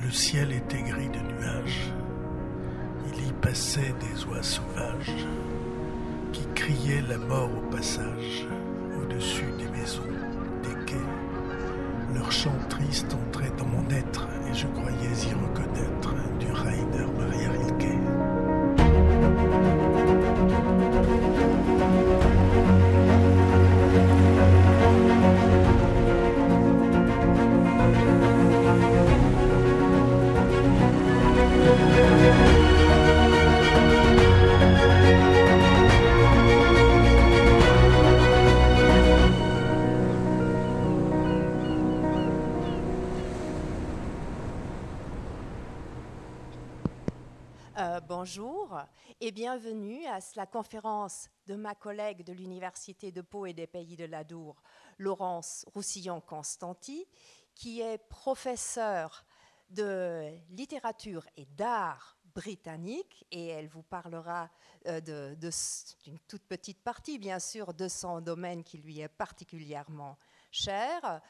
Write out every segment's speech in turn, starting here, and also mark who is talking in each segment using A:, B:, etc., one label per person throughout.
A: Le ciel était gris de nuages. Il y passait des oies sauvages qui criaient la mort au passage, au-dessus des maisons, des quais. Leur chant triste entrait dans mon être et je croyais y reconnaître du Rainer Maria Rilke.
B: Bonjour et bienvenue à la conférence de ma collègue de l'Université de Pau et des Pays de l'Adour, Laurence Roussillon-Constanti, qui est professeure de littérature et d'art britannique, et elle vous parlera d'une toute petite partie, bien sûr, de son domaine qui lui est particulièrement cher.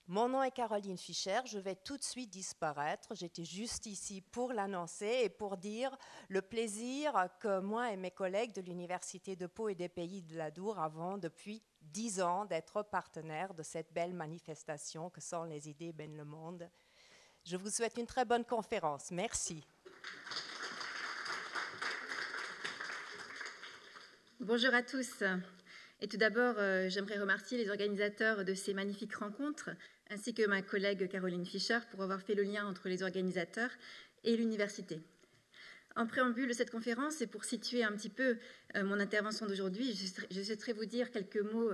B: Mon nom est Caroline Fischer, je vais tout de suite disparaître. J'étais juste ici pour l'annoncer et pour dire le plaisir que moi et mes collègues de l'Université de Pau et des Pays de l'Adour avons depuis 10 ans d'être partenaires de cette belle manifestation que sont les idées mènent le monde. Je vous souhaite une très bonne conférence. Merci.
C: Bonjour à tous. Et tout d'abord, j'aimerais remercier les organisateurs de ces magnifiques rencontres, ainsi que ma collègue Caroline Fischer, pour avoir fait le lien entre les organisateurs et l'université. En préambule de cette conférence, et pour situer un petit peu mon intervention d'aujourd'hui, je souhaiterais vous dire quelques mots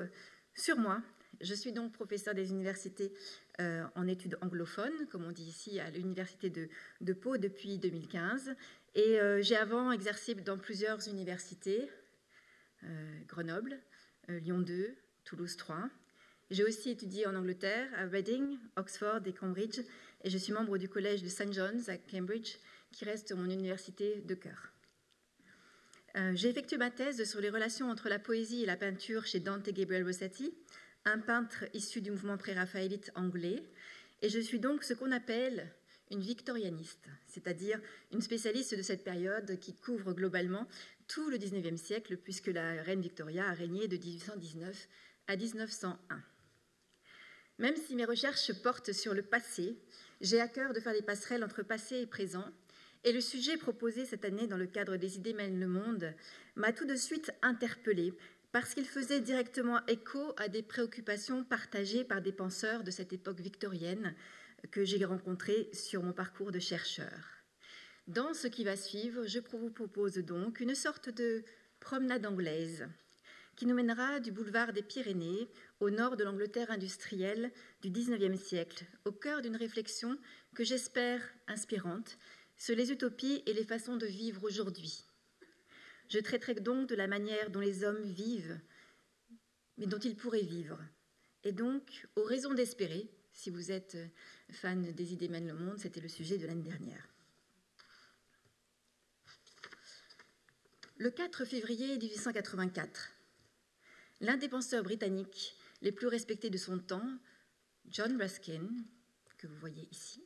C: sur moi. Je suis donc professeure des universités en études anglophones, comme on dit ici à l'université de Pau depuis 2015. Et j'ai avant exercé dans plusieurs universités, Grenoble, Lyon 2, Toulouse 3. J'ai aussi étudié en Angleterre, à Reading, Oxford et Cambridge, et je suis membre du collège de St. John's à Cambridge, qui reste mon université de cœur. J'ai effectué ma thèse sur les relations entre la poésie et la peinture chez Dante Gabriel Rossetti, un peintre issu du mouvement pré-raphaélite anglais, et je suis donc ce qu'on appelle une victorianiste, c'est-à-dire une spécialiste de cette période qui couvre globalement tout le XIXe siècle, puisque la reine Victoria a régné de 1819 à 1901. Même si mes recherches portent sur le passé, j'ai à cœur de faire des passerelles entre passé et présent, et le sujet proposé cette année dans le cadre des idées mènent le monde m'a tout de suite interpellée, parce qu'il faisait directement écho à des préoccupations partagées par des penseurs de cette époque victorienne que j'ai rencontrés sur mon parcours de chercheur. Dans ce qui va suivre, je vous propose donc une sorte de promenade anglaise qui nous mènera du boulevard des Pyrénées au nord de l'Angleterre industrielle du XIXe siècle, au cœur d'une réflexion que j'espère inspirante sur les utopies et les façons de vivre aujourd'hui. Je traiterai donc de la manière dont les hommes vivent, mais dont ils pourraient vivre, et donc aux raisons d'espérer. Si vous êtes fan des idées mènent le monde, c'était le sujet de l'année dernière. Le 4 février 1884, l'un des penseurs britanniques les plus respectés de son temps, John Ruskin, que vous voyez ici,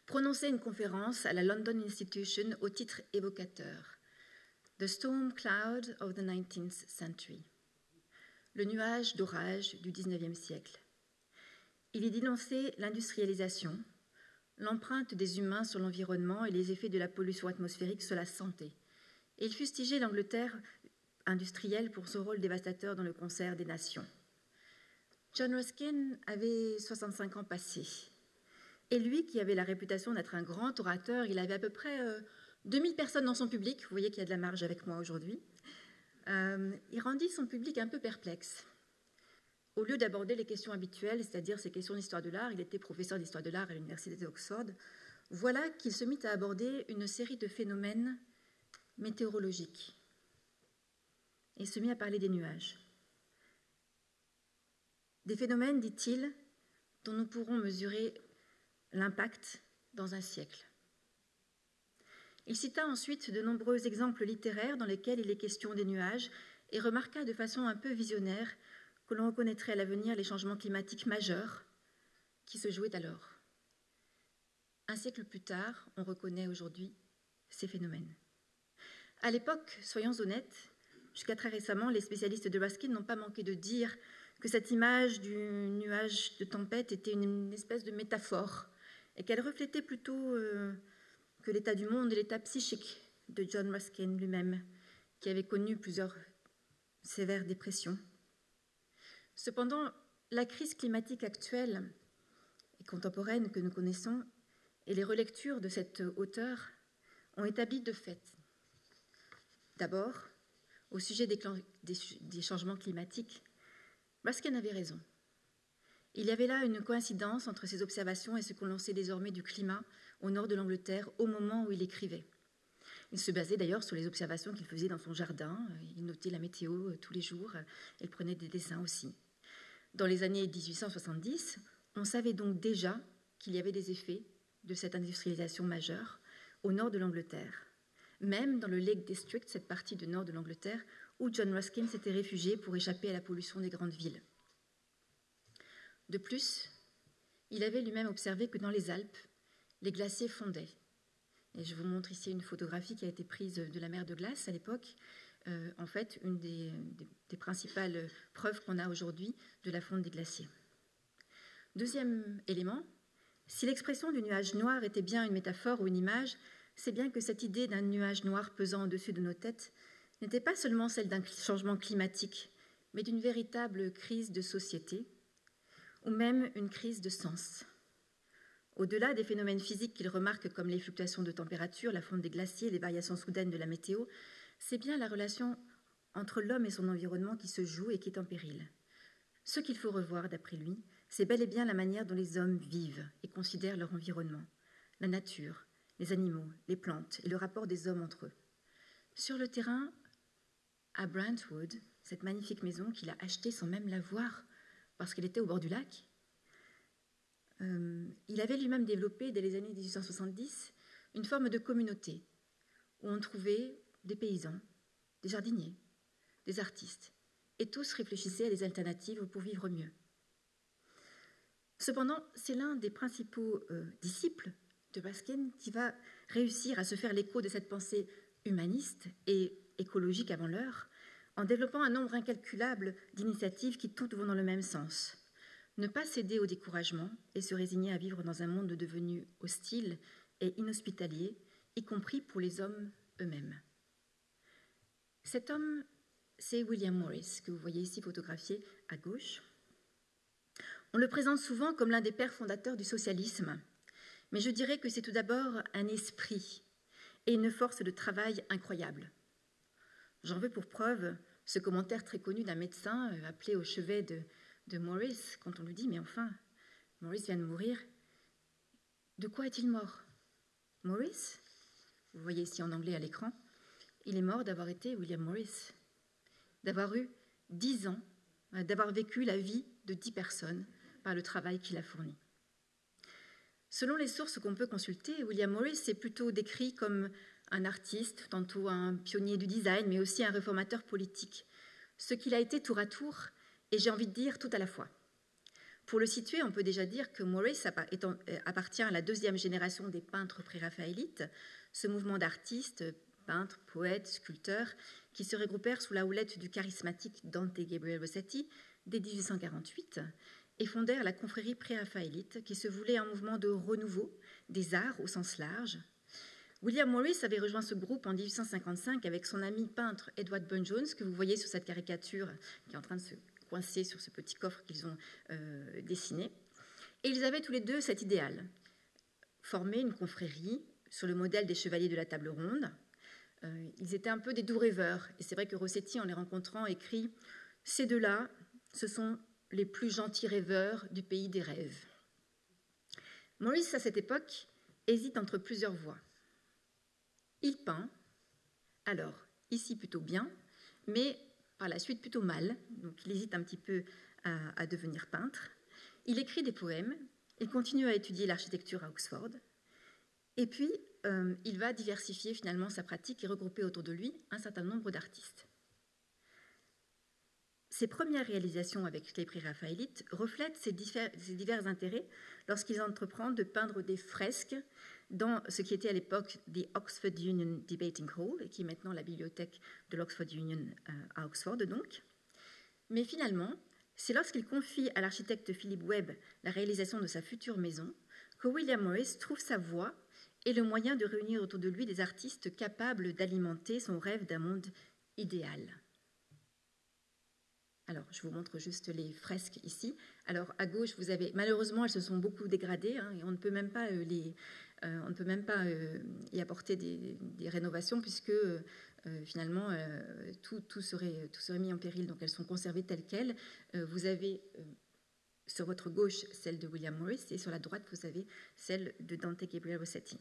C: prononçait une conférence à la London Institution au titre évocateur « The Storm Cloud of the 19th Century », le nuage d'orage du XIXe siècle. Il y dénonçait l'industrialisation, l'empreinte des humains sur l'environnement et les effets de la pollution atmosphérique sur la santé. Et il fustigeait l'Angleterre industrielle pour son rôle dévastateur dans le concert des nations. John Ruskin avait 65 ans passés. Et lui, qui avait la réputation d'être un grand orateur, il avait à peu près 2000 personnes dans son public. Vous voyez qu'il y a de la marge avec moi aujourd'hui. Il rendit son public un peu perplexe. Au lieu d'aborder les questions habituelles, c'est-à-dire ces questions d'histoire de l'art, il était professeur d'histoire de l'art à l'université d'Oxford, voilà qu'il se mit à aborder une série de phénomènes météorologiques et se mit à parler des nuages. Des phénomènes, dit-il, dont nous pourrons mesurer l'impact dans un siècle. Il cita ensuite de nombreux exemples littéraires dans lesquels il est question des nuages et remarqua de façon un peu visionnaire que l'on reconnaîtrait à l'avenir les changements climatiques majeurs qui se jouaient alors. Un siècle plus tard, on reconnaît aujourd'hui ces phénomènes. À l'époque, soyons honnêtes, jusqu'à très récemment, les spécialistes de Ruskin n'ont pas manqué de dire que cette image du nuage de tempête était une espèce de métaphore et qu'elle reflétait plutôt que l'état du monde et l'état psychique de John Ruskin lui-même, qui avait connu plusieurs sévères dépressions. Cependant, la crise climatique actuelle et contemporaine que nous connaissons et les relectures de cet auteur ont établi deux faits. D'abord, au sujet des changements climatiques, Ruskin avait raison. Il y avait là une coïncidence entre ses observations et ce qu'on sait désormais du climat au nord de l'Angleterre au moment où il écrivait. Il se basait d'ailleurs sur les observations qu'il faisait dans son jardin. Il notait la météo tous les jours. Il prenait des dessins aussi. Dans les années 1870, on savait donc déjà qu'il y avait des effets de cette industrialisation majeure au nord de l'Angleterre, même dans le Lake District, cette partie du nord de l'Angleterre, où John Ruskin s'était réfugié pour échapper à la pollution des grandes villes. De plus, il avait lui-même observé que dans les Alpes, les glaciers fondaient. Et je vous montre ici une photographie qui a été prise de la mer de glace à l'époque. En fait, une des principales preuves qu'on a aujourd'hui de la fonte des glaciers. Deuxième élément, si l'expression du nuage noir était bien une métaphore ou une image, c'est bien que cette idée d'un nuage noir pesant au-dessus de nos têtes n'était pas seulement celle d'un changement climatique, mais d'une véritable crise de société, ou même une crise de sens. Au-delà des phénomènes physiques qu'il remarque comme les fluctuations de température, la fonte des glaciers, les variations soudaines de la météo, c'est bien la relation entre l'homme et son environnement qui se joue et qui est en péril. Ce qu'il faut revoir, d'après lui, c'est bel et bien la manière dont les hommes vivent et considèrent leur environnement, la nature, les animaux, les plantes et le rapport des hommes entre eux. Sur le terrain, à Brentwood, cette magnifique maison qu'il a achetée sans même la voir parce qu'elle était au bord du lac, il avait lui-même développé, dès les années 1870, une forme de communauté où on trouvait des paysans, des jardiniers, des artistes, et tous réfléchissaient à des alternatives pour vivre mieux. Cependant, c'est l'un des principaux disciples de Ruskin qui va réussir à se faire l'écho de cette pensée humaniste et écologique avant l'heure, en développant un nombre incalculable d'initiatives qui toutes vont dans le même sens. Ne pas céder au découragement et se résigner à vivre dans un monde devenu hostile et inhospitalier, y compris pour les hommes eux-mêmes. Cet homme, c'est William Morris, que vous voyez ici photographié à gauche. On le présente souvent comme l'un des pères fondateurs du socialisme, mais je dirais que c'est tout d'abord un esprit et une force de travail incroyable. J'en veux pour preuve ce commentaire très connu d'un médecin appelé au chevet de Morris, quand on lui dit « Mais enfin, Morris vient de mourir. De quoi est-il mort ?»« Morris ?» Vous voyez ici en anglais à l'écran. Il est mort d'avoir été William Morris, d'avoir eu 10 ans, d'avoir vécu la vie de 10 personnes par le travail qu'il a fourni. Selon les sources qu'on peut consulter, William Morris est plutôt décrit comme un artiste, tantôt un pionnier du design, mais aussi un réformateur politique, ce qu'il a été tour à tour, et j'ai envie de dire tout à la fois. Pour le situer, on peut déjà dire que Morris appartient à la deuxième génération des peintres pré-raphaélites, ce mouvement d'artistes, peintres, poètes, sculpteurs, qui se regroupèrent sous la houlette du charismatique Dante Gabriel Rossetti dès 1848 et fondèrent la confrérie pré-raphaélite, qui se voulait un mouvement de renouveau des arts au sens large. William Morris avait rejoint ce groupe en 1855 avec son ami peintre Edward Burne-Jones, que vous voyez sur cette caricature qui est en train de se coincer sur ce petit coffre qu'ils ont dessiné. Et ils avaient tous les deux cet idéal, former une confrérie sur le modèle des chevaliers de la table ronde. Ils étaient un peu des doux rêveurs, et c'est vrai que Rossetti, en les rencontrant, écrit « Ces deux-là, ce sont les plus gentils rêveurs du pays des rêves. » Morris, à cette époque, hésite entre plusieurs voies. Il peint, alors ici plutôt bien, mais par la suite plutôt mal, donc il hésite un petit peu à devenir peintre. Il écrit des poèmes, il continue à étudier l'architecture à Oxford, et puis il va diversifier finalement sa pratique et regrouper autour de lui un certain nombre d'artistes. Ses premières réalisations avec les préraphaélites reflètent ces divers intérêts lorsqu'ils entreprennent de peindre des fresques dans ce qui était à l'époque the Oxford Union Debating Hall, et qui est maintenant la bibliothèque de l'Oxford Union à Oxford donc. Mais finalement, c'est lorsqu'il confie à l'architecte Philip Webb la réalisation de sa future maison que William Morris trouve sa voie et le moyen de réunir autour de lui des artistes capables d'alimenter son rêve d'un monde idéal. Alors, je vous montre juste les fresques ici. Alors, à gauche, vous avez... Malheureusement, elles se sont beaucoup dégradées, hein, et on ne peut même pas, y apporter des rénovations puisque finalement, tout serait mis en péril. Donc, elles sont conservées telles quelles. Vous avez sur votre gauche celle de William Morris et sur la droite, vous avez celle de Dante Gabriel Rossetti.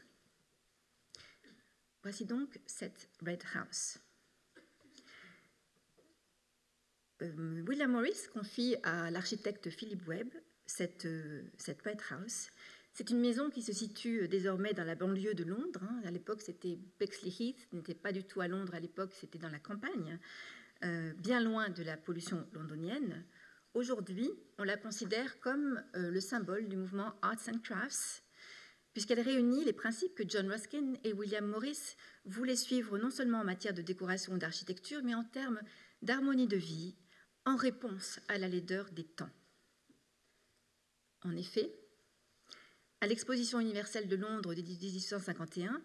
C: Voici donc cette Red House. William Morris confie à l'architecte Philip Webb cette Red House. C'est une maison qui se situe désormais dans la banlieue de Londres. Hein. À l'époque, c'était Bexley Heath, ce n'était pas du tout à Londres à l'époque, c'était dans la campagne, bien loin de la pollution londonienne. Aujourd'hui, on la considère comme le symbole du mouvement Arts and Crafts, puisqu'elle réunit les principes que John Ruskin et William Morris voulaient suivre non seulement en matière de décoration ou d'architecture, mais en termes d'harmonie de vie, en réponse à la laideur des temps. En effet, à l'exposition universelle de Londres de 1851,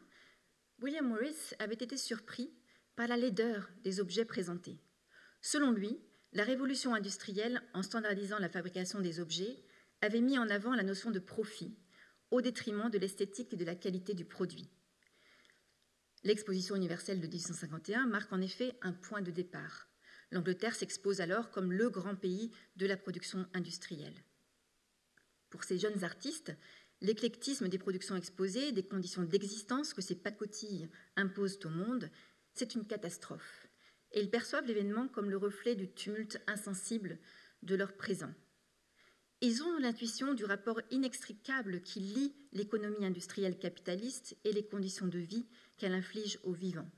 C: William Morris avait été surpris par la laideur des objets présentés. Selon lui, la révolution industrielle, en standardisant la fabrication des objets, avait mis en avant la notion de profit, au détriment de l'esthétique et de la qualité du produit. L'exposition universelle de 1851 marque en effet un point de départ. L'Angleterre s'expose alors comme le grand pays de la production industrielle. Pour ces jeunes artistes, l'éclectisme des productions exposées, des conditions d'existence que ces pacotilles imposent au monde, c'est une catastrophe. Et ils perçoivent l'événement comme le reflet du tumulte insensible de leur présent. Ils ont l'intuition du rapport inextricable qui lie l'économie industrielle capitaliste et les conditions de vie qu'elle inflige aux vivants.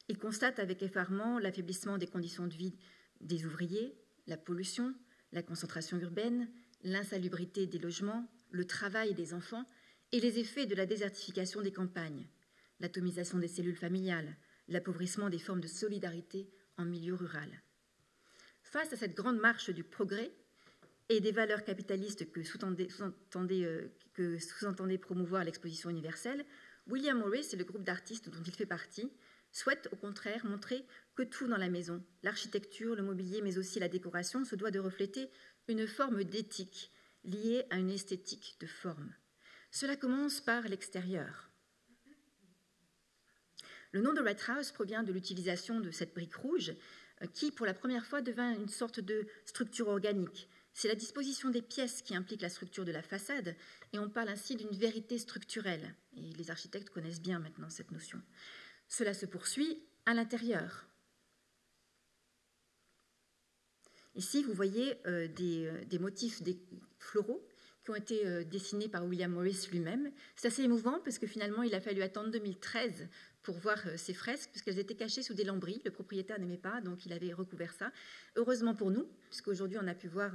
C: Ils constatent avec effarement l'affaiblissement des conditions de vie des ouvriers, la pollution, la concentration urbaine, l'insalubrité des logements, le travail des enfants et les effets de la désertification des campagnes, l'atomisation des cellules familiales, l'appauvrissement des formes de solidarité en milieu rural. Face à cette grande marche du progrès et des valeurs capitalistes que sous-entendait promouvoir l'exposition universelle, William Morris et le groupe d'artistes dont il fait partie souhaitent au contraire montrer que tout dans la maison, l'architecture, le mobilier, mais aussi la décoration, se doit de refléter une forme d'éthique liée à une esthétique de forme. Cela commence par l'extérieur. Le nom de Red House provient de l'utilisation de cette brique rouge qui, pour la première fois, devint une sorte de structure organique. C'est la disposition des pièces qui implique la structure de la façade, et on parle ainsi d'une vérité structurelle. Et les architectes connaissent bien maintenant cette notion. Cela se poursuit à l'intérieur. Ici, vous voyez des motifs floraux qui ont été dessinés par William Morris lui-même. C'est assez émouvant parce que finalement, il a fallu attendre 2013 pour voir ces fresques, puisqu'elles étaient cachées sous des lambris. Le propriétaire n'aimait pas, donc il avait recouvert ça. Heureusement pour nous, puisqu'aujourd'hui, on a pu voir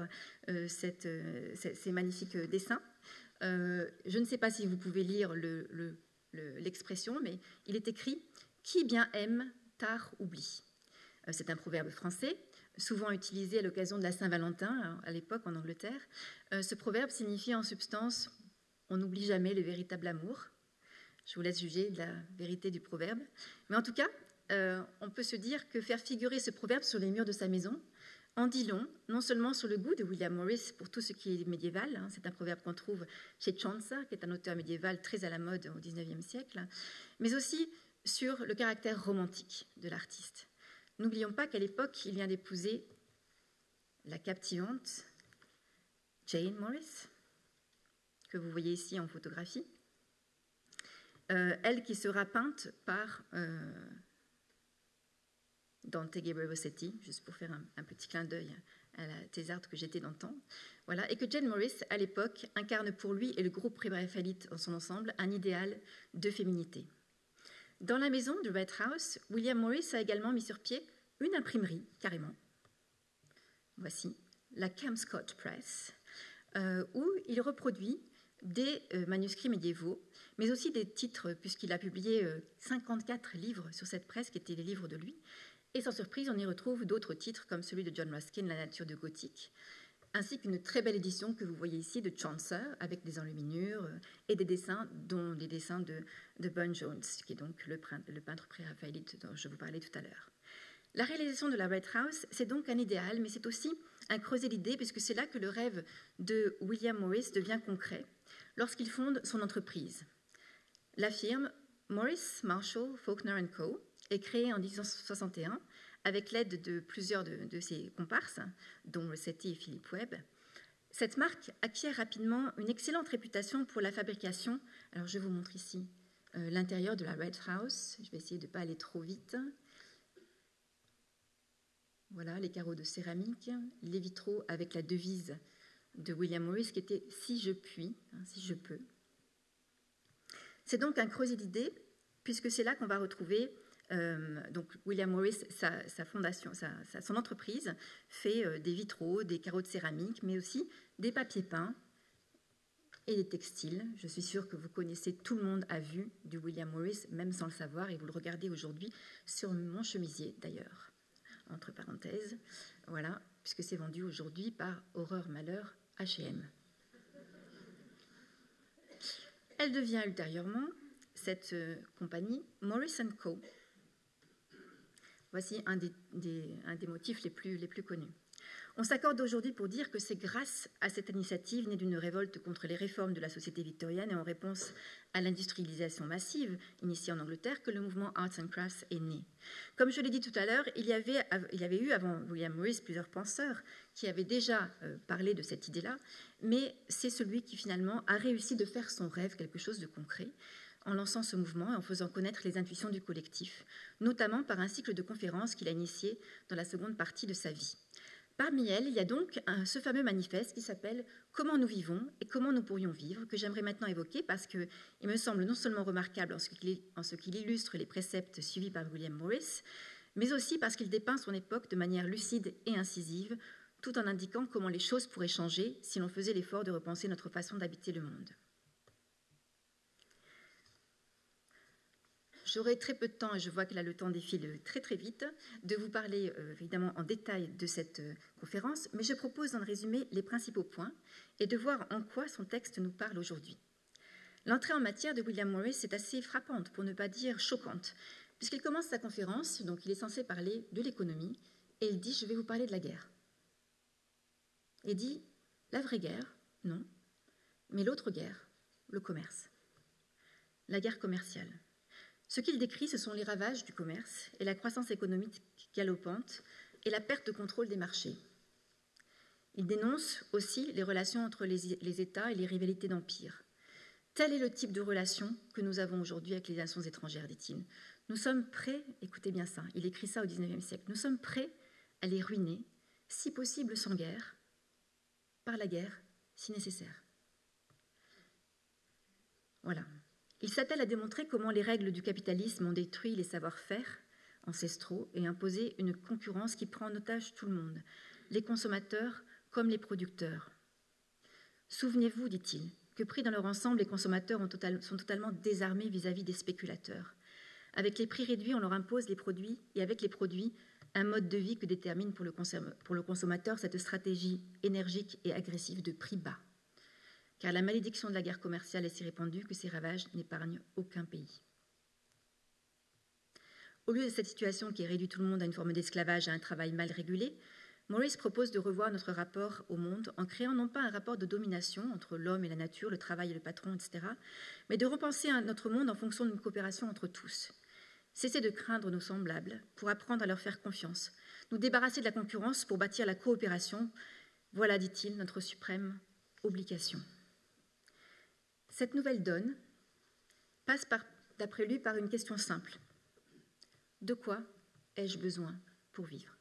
C: ces magnifiques dessins. Je ne sais pas si vous pouvez lire l'expression, mais il est écrit « Qui bien aime, tard oublie ». C'est un proverbe français, souvent utilisé à l'occasion de la Saint-Valentin, à l'époque en Angleterre. Ce proverbe signifie en substance « On n'oublie jamais le véritable amour ». Je vous laisse juger de la vérité du proverbe. Mais en tout cas, on peut se dire que faire figurer ce proverbe sur les murs de sa maison en dit long, non seulement sur le goût de William Morris pour tout ce qui est médiéval, hein, c'est un proverbe qu'on trouve chez Chaucer, qui est un auteur médiéval très à la mode au XIXe siècle, mais aussi sur le caractère romantique de l'artiste. N'oublions pas qu'à l'époque, il vient d'épouser la captivante Jane Morris, que vous voyez ici en photographie, elle qui sera peinte par Dante Gabriel Rossetti, juste pour faire un petit clin d'œil à la thésarde que j'étais d'antan. Voilà, et que Jane Morris, à l'époque, incarne pour lui et le groupe préraphaélite en son ensemble un idéal de féminité. Dans la maison de Red House, William Morris a également mis sur pied une imprimerie, carrément. voici, la Kelmscott Press, où il reproduit des manuscrits médiévaux, mais aussi des titres, puisqu'il a publié 54 livres sur cette presse, qui étaient les livres de lui. Et sans surprise, on y retrouve d'autres titres, comme celui de John Ruskin, La nature du gothique, ainsi qu'une très belle édition que vous voyez ici de Chaucer, avec des enluminures et des dessins, dont les dessins de Burne-Jones, qui est donc le peintre pré-raphaélite dont je vous parlais tout à l'heure. La réalisation de la Red House, c'est donc un idéal, mais c'est aussi un creuset d'idées, puisque c'est là que le rêve de William Morris devient concret, lorsqu'il fonde son entreprise. La firme Morris, Marshall, Faulkner & Co. est créée en 1861 avec l'aide de plusieurs de ses comparses, dont Rossetti et Philip Webb. Cette marque acquiert rapidement une excellente réputation pour la fabrication. Alors je vous montre ici l'intérieur de la Red House. Je vais essayer de ne pas aller trop vite. Voilà, les carreaux de céramique, les vitraux avec la devise de William Morris qui était « si je puis si je peux ». C'est donc un creuset d'idées, puisque c'est là qu'on va retrouver donc William Morris, sa fondation, son entreprise fait des vitraux, des carreaux de céramique, mais aussi des papiers peints et des textiles. Je suis sûre que vous connaissez, tout le monde a vu du William Morris, même sans le savoir, et vous le regardez aujourd'hui sur mon chemisier d'ailleurs, entre parenthèses, voilà, puisque c'est vendu aujourd'hui par Horreur Malheur H&M. Elle devient ultérieurement, cette compagnie, Morris & Co. Voici un des motifs les plus connus. On s'accorde aujourd'hui pour dire que c'est grâce à cette initiative née d'une révolte contre les réformes de la société victorienne et en réponse à l'industrialisation massive initiée en Angleterre que le mouvement Arts and Crafts est né. Comme je l'ai dit tout à l'heure, il y avait eu avant William Morris plusieurs penseurs qui avaient déjà parlé de cette idée-là, mais c'est celui qui finalement a réussi de faire son rêve quelque chose de concret en lançant ce mouvement et en faisant connaître les intuitions du collectif, notamment par un cycle de conférences qu'il a initié dans la seconde partie de sa vie. Parmi elles, il y a donc ce fameux manifeste qui s'appelle « Comment nous vivons et comment nous pourrions vivre » que j'aimerais maintenant évoquer parce qu'il me semble non seulement remarquable en ce qu'il illustre les préceptes suivis par William Morris, mais aussi parce qu'il dépeint son époque de manière lucide et incisive, tout en indiquant comment les choses pourraient changer si l'on faisait l'effort de repenser notre façon d'habiter le monde. J'aurai très peu de temps, et je vois que là le temps défile très très vite, de vous parler évidemment en détail de cette conférence, mais je propose d'en résumer les principaux points et de voir en quoi son texte nous parle aujourd'hui. L'entrée en matière de William Morris est assez frappante, pour ne pas dire choquante, puisqu'il commence sa conférence, donc il est censé parler de l'économie, et il dit « je vais vous parler de la guerre ». Il dit « la vraie guerre, non, mais l'autre guerre, le commerce, la guerre commerciale ». Ce qu'il décrit, ce sont les ravages du commerce et la croissance économique galopante et la perte de contrôle des marchés. Il dénonce aussi les relations entre les États et les rivalités d'empire. Tel est le type de relation que nous avons aujourd'hui avec les nations étrangères, dit-il. Nous sommes prêts, écoutez bien ça, il écrit ça au XIXe siècle, nous sommes prêts à les ruiner, si possible sans guerre, par la guerre, si nécessaire. Voilà. Il s'attelle à démontrer comment les règles du capitalisme ont détruit les savoir-faire ancestraux et imposé une concurrence qui prend en otage tout le monde, les consommateurs comme les producteurs. Souvenez-vous, dit-il, que pris dans leur ensemble, les consommateurs sont totalement désarmés vis-à-vis des spéculateurs. Avec les prix réduits, on leur impose les produits et avec les produits, un mode de vie que détermine pour le consommateur cette stratégie énergique et agressive de prix bas. Car la malédiction de la guerre commerciale est si répandue que ses ravages n'épargnent aucun pays. Au lieu de cette situation qui réduit tout le monde à une forme d'esclavage et à un travail mal régulé, Morris propose de revoir notre rapport au monde en créant non pas un rapport de domination entre l'homme et la nature, le travail et le patron, etc., mais de repenser notre monde en fonction d'une coopération entre tous. Cesser de craindre nos semblables pour apprendre à leur faire confiance, nous débarrasser de la concurrence pour bâtir la coopération, voilà, dit-il, notre suprême obligation. Cette nouvelle donne passe, d'après lui, par une question simple. De quoi ai-je besoin pour vivre ?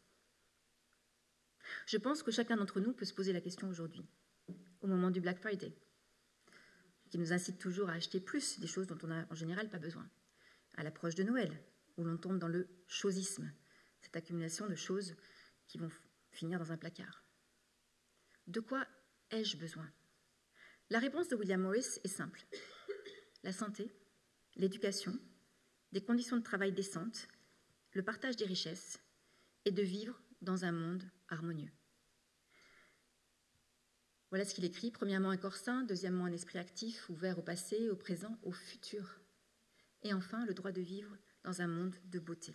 C: Je pense que chacun d'entre nous peut se poser la question aujourd'hui, au moment du Black Friday, qui nous incite toujours à acheter plus des choses dont on n'a en général pas besoin, à l'approche de Noël, où l'on tombe dans le chosisme, cette accumulation de choses qui vont finir dans un placard. De quoi ai-je besoin? La réponse de William Morris est simple. La santé, l'éducation, des conditions de travail décentes, le partage des richesses et de vivre dans un monde harmonieux. Voilà ce qu'il écrit. Premièrement, un corps sain. Deuxièmement, un esprit actif, ouvert au passé, au présent, au futur. Et enfin, le droit de vivre dans un monde de beauté.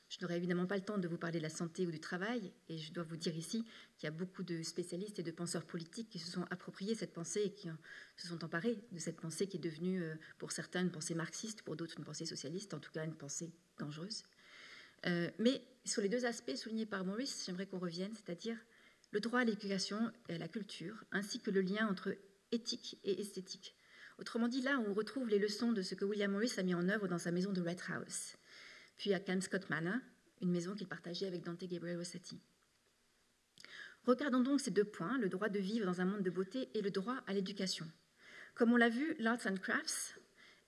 C: Je n'aurai évidemment pas le temps de vous parler de la santé ou du travail, et je dois vous dire ici qu'il y a beaucoup de spécialistes et de penseurs politiques qui se sont appropriés cette pensée et qui se sont emparés de cette pensée qui est devenue, pour certains, une pensée marxiste, pour d'autres, une pensée socialiste, en tout cas une pensée dangereuse. Mais sur les deux aspects soulignés par Morris, j'aimerais qu'on revienne, c'est-à-dire le droit à l'éducation et à la culture, ainsi que le lien entre éthique et esthétique. Autrement dit, là, on retrouve les leçons de ce que William Morris a mis en œuvre dans sa maison de Red House, puis à Kelmscott Manor, une maison qu'il partageait avec Dante Gabriel Rossetti. Regardons donc ces deux points, le droit de vivre dans un monde de beauté et le droit à l'éducation. Comme on l'a vu, l'Arts and Crafts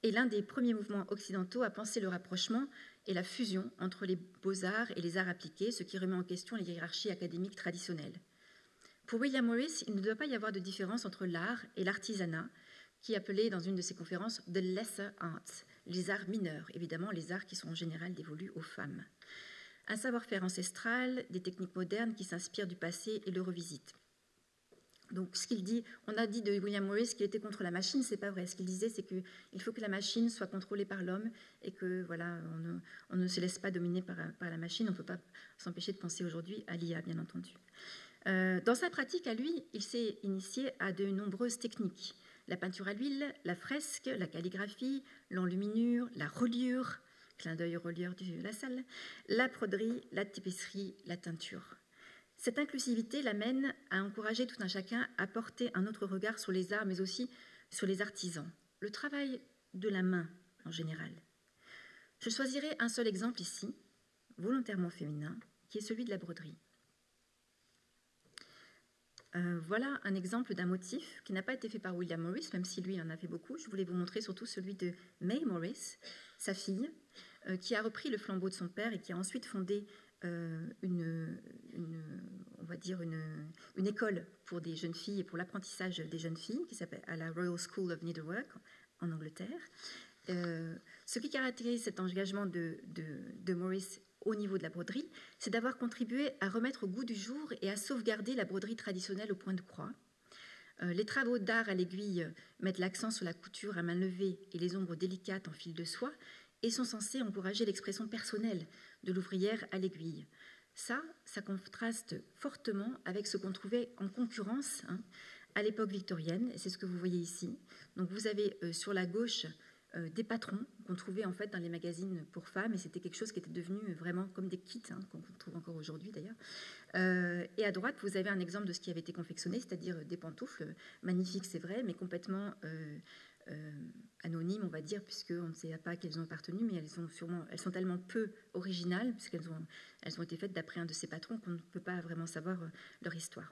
C: est l'un des premiers mouvements occidentaux à penser le rapprochement et la fusion entre les beaux-arts et les arts appliqués, ce qui remet en question les hiérarchies académiques traditionnelles. Pour William Morris, il ne doit pas y avoir de différence entre l'art et l'artisanat, qui appelait dans une de ses conférences « the lesser arts », les arts mineurs, évidemment les arts qui sont en général dévolus aux femmes. Un savoir-faire ancestral, des techniques modernes qui s'inspirent du passé et le revisitent. Donc ce qu'il dit, on a dit de William Morris qu'il était contre la machine, c'est pas vrai. Ce qu'il disait, c'est qu'il faut que la machine soit contrôlée par l'homme et que voilà, on ne se laisse pas dominer par la machine. On ne peut pas s'empêcher de penser aujourd'hui à l'IA, bien entendu. Dans sa pratique à lui, il s'est initié à de nombreuses techniques. La peinture à l'huile, la fresque, la calligraphie, l'enluminure, la reliure, clin d'œil aux relieurs de la salle, la broderie, la tapisserie, la teinture. Cette inclusivité l'amène à encourager tout un chacun à porter un autre regard sur les arts, mais aussi sur les artisans, le travail de la main en général. Je choisirai un seul exemple ici, volontairement féminin, qui est celui de la broderie. Voilà un exemple d'un motif qui n'a pas été fait par William Morris, même si lui en a fait beaucoup. Je voulais vous montrer surtout celui de May Morris, sa fille, qui a repris le flambeau de son père et qui a ensuite fondé une école pour des jeunes filles et pour l'apprentissage des jeunes filles qui s'appelle à la Royal School of Needlework en Angleterre. Ce qui caractérise cet engagement de Morris au niveau de la broderie, c'est d'avoir contribué à remettre au goût du jour et à sauvegarder la broderie traditionnelle au point de croix. Les travaux d'art à l'aiguille mettent l'accent sur la couture à main levée et les ombres délicates en fil de soie et sont censés encourager l'expression personnelle de l'ouvrière à l'aiguille. Ça contraste fortement avec ce qu'on trouvait en concurrence à l'époque victorienne, et c'est ce que vous voyez ici. Donc vous avez sur la gauche des patrons qu'on trouvait en fait dans les magazines pour femmes, et c'était quelque chose qui était devenu vraiment comme des kits, qu'on trouve encore aujourd'hui d'ailleurs. Et à droite, vous avez un exemple de ce qui avait été confectionné, c'est-à-dire des pantoufles magnifiques, c'est vrai, mais complètement anonymes, on va dire, puisqu'on ne sait pas à quelles elles ont appartenu, mais elles sont tellement peu originales, puisqu'elles ont été faites d'après un de ces patrons qu'on ne peut pas vraiment savoir leur histoire.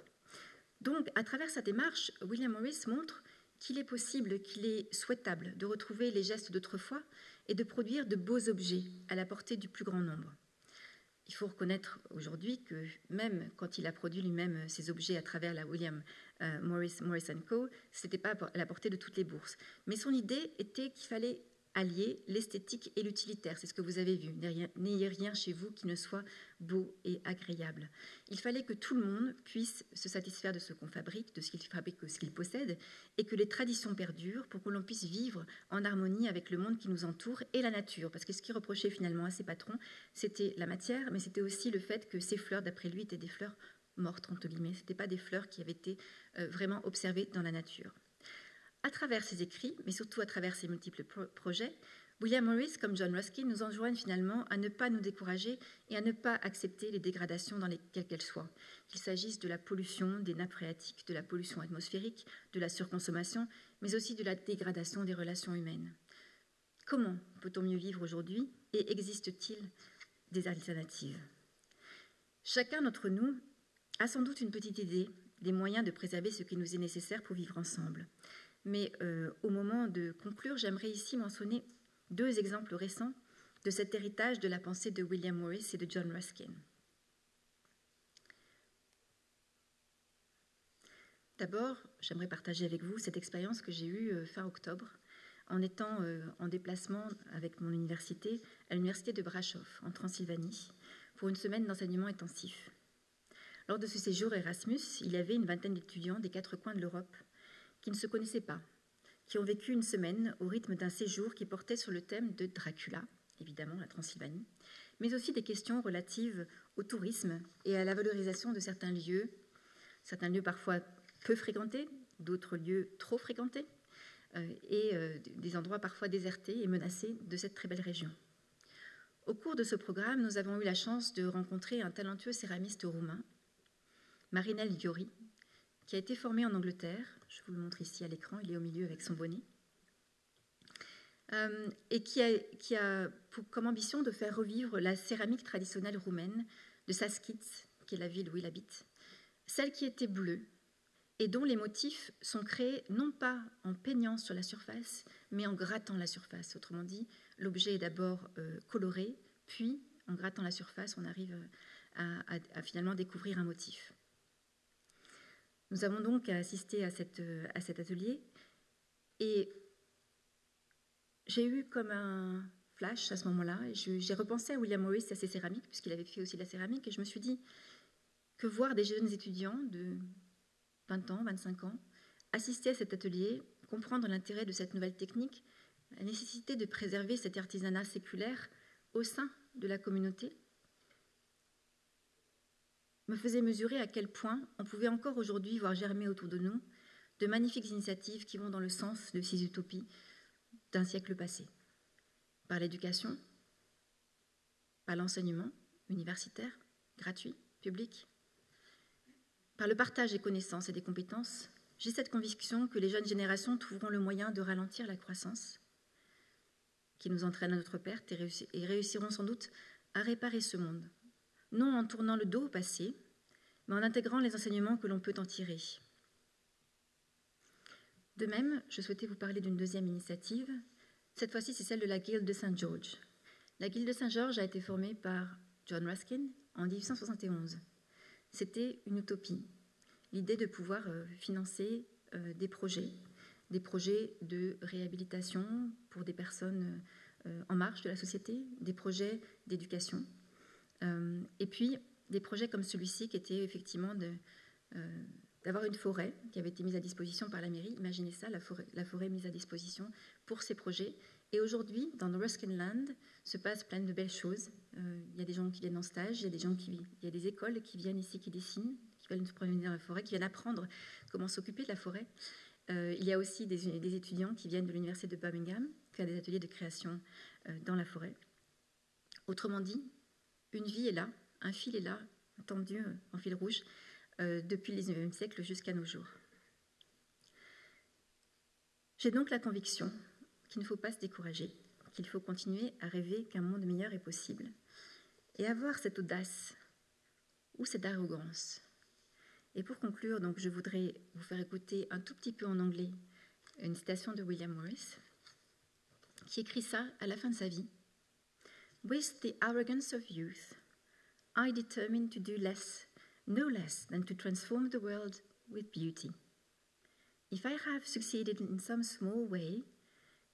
C: Donc, à travers sa démarche, William Morris montre qu'il est possible, qu'il est souhaitable de retrouver les gestes d'autrefois et de produire de beaux objets à la portée du plus grand nombre. Il faut reconnaître aujourd'hui que même quand il a produit lui-même ces objets à travers la William Morris & Co., ce n'était pas à la portée de toutes les bourses. Mais son idée était qu'il fallait allier l'esthétique et l'utilitaire. C'est ce que vous avez vu. N'ayez rien chez vous qui ne soit beau et agréable. Il fallait que tout le monde puisse se satisfaire de ce qu'on fabrique, de ce qu'il fabrique, de ce qu'il possède, et que les traditions perdurent pour que l'on puisse vivre en harmonie avec le monde qui nous entoure et la nature. Parce que ce qu'il reprochait finalement à ses patrons, c'était la matière, mais c'était aussi le fait que ces fleurs, d'après lui, étaient des fleurs mortes, entre guillemets. Ce n'étaient pas des fleurs qui avaient été vraiment observées dans la nature. À travers ses écrits, mais surtout à travers ses multiples projets, William Morris, comme John Ruskin, nous enjoignent finalement à ne pas nous décourager et à ne pas accepter les dégradations dans quelles qu'elles soient, qu'il s'agisse de la pollution des nappes phréatiques, de la pollution atmosphérique, de la surconsommation, mais aussi de la dégradation des relations humaines. Comment peut-on mieux vivre aujourd'hui et existe-t-il des alternatives? Chacun d'entre nous a sans doute une petite idée des moyens de préserver ce qui nous est nécessaire pour vivre ensemble. Mais au moment de conclure, j'aimerais ici mentionner deux exemples récents de cet héritage de la pensée de William Morris et de John Ruskin. D'abord, j'aimerais partager avec vous cette expérience que j'ai eue fin octobre, en étant en déplacement avec mon université à l'université de Brașov, en Transylvanie, pour une semaine d'enseignement intensif. Lors de ce séjour Erasmus, il y avait une vingtaine d'étudiants des 4 coins de l'Europe qui ne se connaissaient pas, qui ont vécu une semaine au rythme d'un séjour qui portait sur le thème de Dracula, évidemment la Transylvanie, mais aussi des questions relatives au tourisme et à la valorisation de certains lieux parfois peu fréquentés, d'autres lieux trop fréquentés, et des endroits parfois désertés et menacés de cette très belle région. Au cours de ce programme, nous avons eu la chance de rencontrer un talentueux céramiste roumain, Marinel Iori, qui a été formé en Angleterre. Je vous le montre ici à l'écran, il est au milieu avec son bonnet. Et qui a comme ambition de faire revivre la céramique traditionnelle roumaine de Saskiț, qui est la ville où il habite, celle qui était bleue et dont les motifs sont créés non pas en peignant sur la surface, mais en grattant la surface. Autrement dit, l'objet est d'abord coloré, puis en grattant la surface, on arrive à finalement découvrir un motif. Nous avons donc assisté à cet atelier et j'ai eu comme un flash à ce moment-là. J'ai repensé à William Morris et à ses céramiques, puisqu'il avait fait aussi de la céramique, et je me suis dit que voir des jeunes étudiants de 20 ans, 25 ans, assister à cet atelier, comprendre l'intérêt de cette nouvelle technique, la nécessité de préserver cet artisanat séculaire au sein de la communauté, me faisait mesurer à quel point on pouvait encore aujourd'hui voir germer autour de nous de magnifiques initiatives qui vont dans le sens de ces utopies d'un siècle passé. Par l'éducation, par l'enseignement universitaire, gratuit, public, par le partage des connaissances et des compétences, j'ai cette conviction que les jeunes générations trouveront le moyen de ralentir la croissance qui nous entraîne à notre perte et réussiront sans doute à réparer ce monde, non en tournant le dos au passé, mais en intégrant les enseignements que l'on peut en tirer. De même, je souhaitais vous parler d'une deuxième initiative. Cette fois-ci, c'est celle de la Guilde de Saint George. La Guilde de Saint George a été formée par John Ruskin en 1871. C'était une utopie, l'idée de pouvoir financer des projets de réhabilitation pour des personnes en marge de la société, des projets d'éducation, et puis des projets comme celui-ci qui était effectivement d'avoir une forêt qui avait été mise à disposition par la mairie. Imaginez ça, la forêt mise à disposition pour ces projets. Et aujourd'hui, dans le Ruskin Land, se passent plein de belles choses. Il y a des gens qui viennent en stage, il y a des écoles qui viennent ici, qui dessinent, qui veulent se promener dans la forêt, qui viennent apprendre comment s'occuper de la forêt. Il y a aussi des étudiants qui viennent de l'université de Birmingham, faire des ateliers de création dans la forêt. Autrement dit, une vie est là, un fil est là, tendu en fil rouge, depuis le XIXe siècle jusqu'à nos jours. J'ai donc la conviction qu'il ne faut pas se décourager, qu'il faut continuer à rêver qu'un monde meilleur est possible et avoir cette audace ou cette arrogance. Et pour conclure, donc, je voudrais vous faire écouter un tout petit peu en anglais une citation de William Morris qui écrit ça à la fin de sa vie. « With the arrogance of youth, I determined to do less, no less than to transform the world with beauty. If I have succeeded in some small way,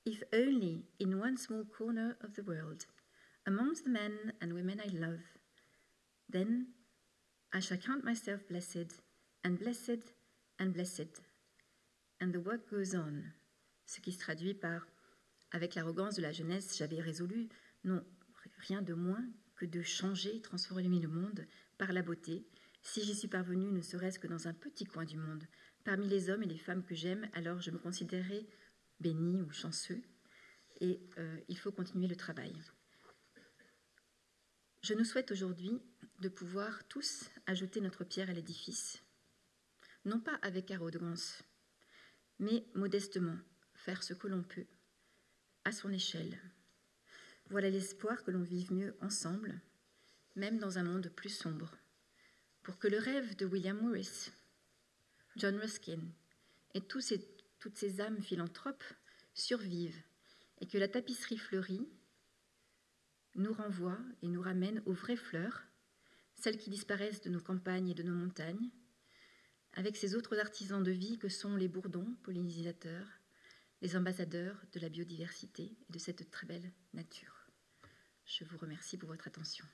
C: if only in one small corner of the world, amongst the men and women I love, then I shall count myself blessed, and blessed, and blessed. And the work goes on. » Ce qui se traduit par « Avec l'arrogance de la jeunesse, j'avais résolu, non, rien de moins que de changer, transformer le monde par la beauté. Si j'y suis parvenue, ne serait-ce que dans un petit coin du monde, parmi les hommes et les femmes que j'aime, alors je me considérais béni ou chanceux, et il faut continuer le travail. » Je nous souhaite aujourd'hui de pouvoir tous ajouter notre pierre à l'édifice, non pas avec arrogance, mais modestement faire ce que l'on peut, à son échelle. Voilà l'espoir que l'on vive mieux ensemble, même dans un monde plus sombre, pour que le rêve de William Morris, John Ruskin et toutes ces âmes philanthropes survivent et que la tapisserie fleurie nous renvoie et nous ramène aux vraies fleurs, celles qui disparaissent de nos campagnes et de nos montagnes, avec ces autres artisans de vie que sont les bourdons, pollinisateurs, les ambassadeurs de la biodiversité et de cette très belle nature. Je vous remercie pour votre attention.